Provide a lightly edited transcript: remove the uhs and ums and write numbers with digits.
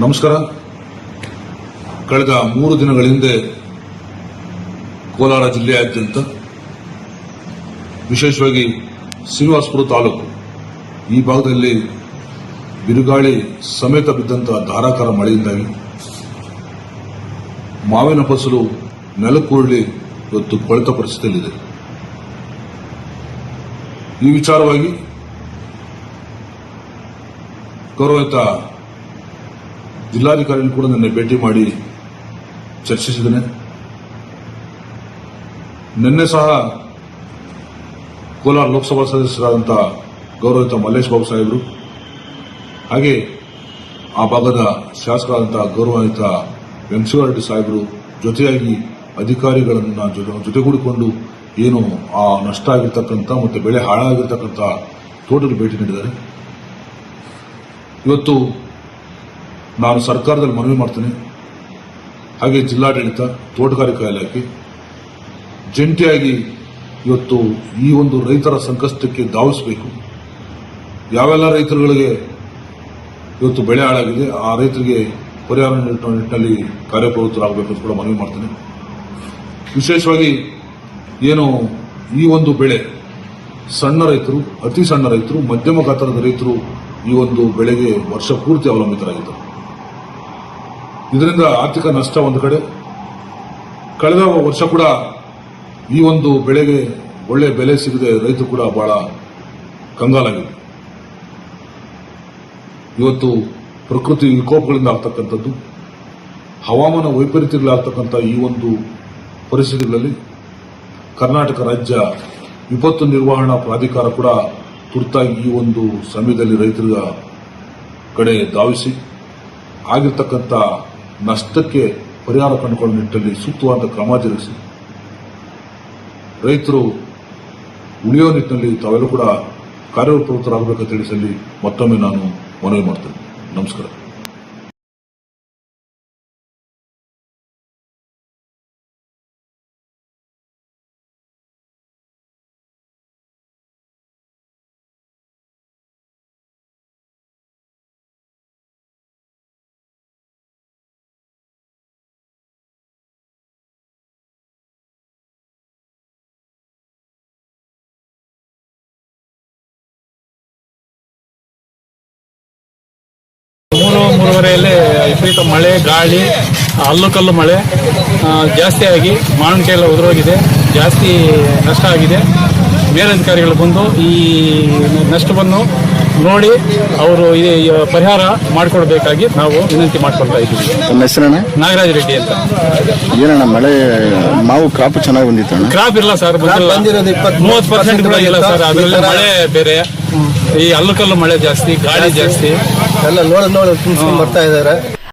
ನಮಸ್ಕಾರ. ಕಳೆದ 3 ದಿನಗಳ ಹಿಂದೆ ಕೋಲಾರ ಜಿಲ್ಲೆಯಾದ್ಯಂತ ವಿಶೇಷವಾಗಿ ಶ್ರೀನಿವಾಸಪುರ ತಾಲೂಕು ಈ ಭಾಗದಲ್ಲಿ ಬಿರುಗಾಳಿ ಸಮೇತ ಬಿದ್ದಂತಹ ಧಾರಾಕಾರ ಮಳೆಯಿಂದಾಗಿ ಮಾವಿನ ಫಸಲು ನೆಲಕ್ಕುರುಳಿ ಇವತ್ತು ಕೊಳೆತ ಪರಿಸ್ಥಿತಿಯಲ್ಲಿದೆ. ಈ ವಿಚಾರವಾಗಿ ಗೌರವಿತ ಜಿಲ್ಲಾಧಿಕಾರಿಗಳು ಕೂಡ ನಿನ್ನೆ ಭೇಟಿ ಮಾಡಿ ಚರ್ಚಿಸಿದ್ದೇನೆ. ನಿನ್ನೆ ಸಹ ಕೋಲಾರ ಲೋಕಸಭಾ ಸದಸ್ಯರಾದಂತಹ ಗೌರವಿತ ಮಲ್ಲೇಶ್ ಬಾಬು ಸಾಹೇಬರು ಹಾಗೆ ಆ ಭಾಗದ ಶಾಸಕರಾದಂತಹ ಗೌರವಿತ ವೆಂಕಟೇಶ್ವರ ಸಾಹೇಬರು ಜೊತೆಯಾಗಿ ಅಧಿಕಾರಿಗಳನ್ನ ಜೊತೆಗೂಡಿಕೊಂಡು ಏನು ಆ ನಷ್ಟ ಆಗಿರ್ತಕ್ಕಂಥ ಮತ್ತು ಬೆಳೆ ಹಾಳಾಗಿರ್ತಕ್ಕಂಥ ತೋಟಕ್ಕೆ ಭೇಟಿ ನೀಡಿದ್ದಾರೆ. ಇವತ್ತು ನಾನು ಸರ್ಕಾರದಲ್ಲಿ ಮನವಿ ಮಾಡ್ತೇನೆ, ಹಾಗೆ ಜಿಲ್ಲಾಡಳಿತ, ತೋಟಗಾರಿಕಾ ಇಲಾಖೆ ಜಂಟಿಯಾಗಿ ಇವತ್ತು ಈ ಒಂದು ರೈತರ ಸಂಕಷ್ಟಕ್ಕೆ ಧಾವಿಸಬೇಕು. ಯಾವೆಲ್ಲ ರೈತರುಗಳಿಗೆ ಇವತ್ತು ಬೆಳೆ ಹಾಳಾಗಿದೆ ಆ ರೈತರಿಗೆ ಪರಿಹಾರ ನೀಡುವ ನಿಟ್ಟಿನಲ್ಲಿ ಕಾರ್ಯಪ್ರವೃತ್ತರಾಗಬೇಕು ಅಂತ ಕೂಡ ಮನವಿ ಮಾಡ್ತೇನೆ. ವಿಶೇಷವಾಗಿ ಏನು ಈ ಒಂದು ಬೆಳೆ ಸಣ್ಣ ರೈತರು, ಅತಿ ಸಣ್ಣ ರೈತರು, ಮಧ್ಯಮ ಗಾತ್ರದ ರೈತರು ಈ ಒಂದು ಬೆಳೆಗೆ ವರ್ಷ ಪೂರ್ತಿ ಅವಲಂಬಿತರಾಗಿದ್ದರು. ಇದರಿಂದ ಆರ್ಥಿಕ ನಷ್ಟ ಒಂದು ಕಡೆ, ಕಳೆದ ವರ್ಷ ಕೂಡ ಈ ಒಂದು ಬೆಳೆಗೆ ಒಳ್ಳೆ ಬೆಲೆ ಸಿಗದೆ ರೈತರು ಕೂಡ ಬಹಳ ಕಂಗಾಲಾಗಿದೆ. ಇವತ್ತು ಪ್ರಕೃತಿ ವಿಕೋಪಗಳಿಂದ ಆಗ್ತಕ್ಕಂಥದ್ದು, ಹವಾಮಾನ ವೈಪರೀತ್ಯಗಳಾಗ್ತಕ್ಕಂಥ ಈ ಒಂದು ಪರಿಸ್ಥಿತಿಗಳಲ್ಲಿ ಕರ್ನಾಟಕ ರಾಜ್ಯ ವಿಪತ್ತು ನಿರ್ವಹಣಾ ಪ್ರಾಧಿಕಾರ ಕೂಡ ತುರ್ತಾಗಿ ಈ ಒಂದು ಸಮಯದಲ್ಲಿ ರೈತರ ಕಡೆ ಧಾವಿಸಿ ಆಗಿರ್ತಕ್ಕಂಥ ನಷ್ಟಕ್ಕೆ ಪರಿಹಾರ ಕಂಡುಕೊಳ್ಳುವ ನಿಟ್ಟಿನಲ್ಲಿ ಸೂಕ್ತವಾದ ಕ್ರಮ ಜರುಗಿಸಿ ರೈತರು ಉಳಿಯುವ ನಿಟ್ಟಿನಲ್ಲಿ ತಾವೆಲ್ಲರೂ ಕೂಡ ಕಾರ್ಯಪ್ರವೃತ್ತರಾಗಬೇಕಂತ ತಿಳಿಸಲಿ ಮತ್ತೊಮ್ಮೆ ನಾನು ಮನವಿ ಮಾಡ್ತೇನೆ. ನಮಸ್ಕಾರ. ಮೂರುವರೆಯಲ್ಲಿ ವಿಪರೀತ ಮಳೆ, ಗಾಳಿ, ಹಲ್ಲು ಮಳೆ ಜಾಸ್ತಿ ಆಗಿ ಮಾವಿನಕಾಯಿ ಎಲ್ಲ ಉದುರೋಗಿದೆ, ಜಾಸ್ತಿ ನಷ್ಟ ಆಗಿದೆ. ಮೇಲಧಿಕಾರಿಗಳು ಬಂದು ಈ ನಷ್ಟವನ್ನು ನೋಡಿ ಅವರು ಈ ಪರಿಹಾರ ಮಾಡಿಕೊಡ್ಬೇಕಾಗಿ ನಾವು ವಿನಂತಿ ಮಾಡ್ಕೊಳ್ತಾ ಇದ್ದೀವಿ. ನಮ್ಮ ಹೆಸರಣ್ಣ? ನಾಗರಾಜ ರೆಡ್ಡಿ ಅಂತ. ಏನಣ್ಣ ಮಳೆ ಮಾವು ಕ್ರಾಪ್ ಚೆನ್ನಾಗಿ ಬಂದಿತ್ತು? ಕ್ರಾಪ್ ಇಲ್ಲ ಸರ್, 30% ಕೂಡ ಇಲ್ಲ ಸರ್. ಅದರಲ್ಲಿ ಮಳೆ ಬೇರೆ, ಈ ಹಲ್ಲು ಮಳೆ ಜಾಸ್ತಿ, ಗಾಳಿ ಜಾಸ್ತಿ, ಎಲ್ಲ ನೋಡ ತುಂಬಿಸ್ಕೊಂಡು ಬರ್ತಾ ಇದ್ದಾರೆ.